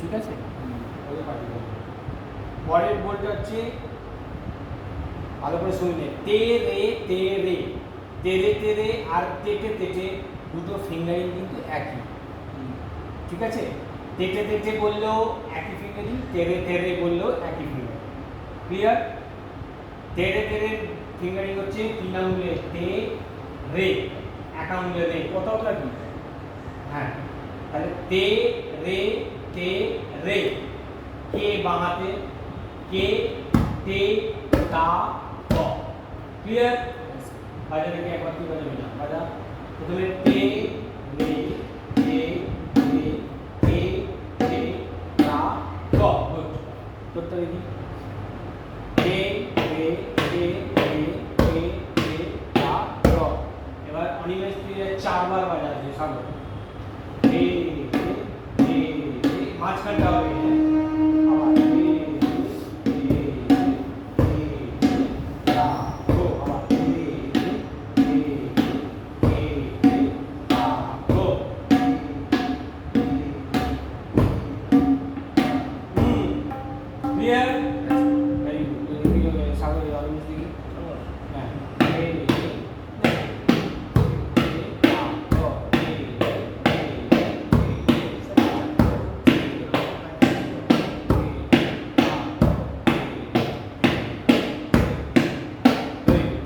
ঠিক আছে? পরের বলটা হচ্ছে ভালো করে শুনলে, তে রে তে রে, তেরে তেরে আর তেটে তেটে দুটো ফিঙ্গারিং কিন্তু একই। ঠিক আছে? তেটে তেটে বললেও একই ফিঙ্গারিং, তেরে তেরে বললেও একই ফিঙ্গারিং। ক্লিয়ার? তেরে তেরে ফিঙ্গারিং হচ্ছে 3 আঙুলে তে রে, 1 আঙুলে রে, কথাটা কি? হ্যাঁ, তাহলে তে রে তে রে, কে বাংলাতে, কে তে তা ক। ক্লিয়ার? বাজা দেখে একবার তুই বাজাবি না, বাজা। প্রথমে তে রে তে রে তে তে তা ক। গুড। করতে দেখি, তে রে তে রে তে তে তা ক। এবার অনিমেষ তুই 4 বার বাজাবি সামনে। তে রে তে রে, মাঝখানটা হবে আবার তে রে তে তে তা ক, আবার তে রে তে তে তা ক। ক্লিয়ার? Very good. এদিকে সাগরে অনিমেষ দিকে, হ্যাঁ, তে রে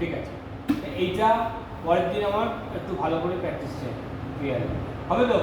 ঠিক আছে। এইটা পরের দিন আমার একটু ভালো করে প্র্যাকটিস চাই। ক্লিয়ার হবে তো?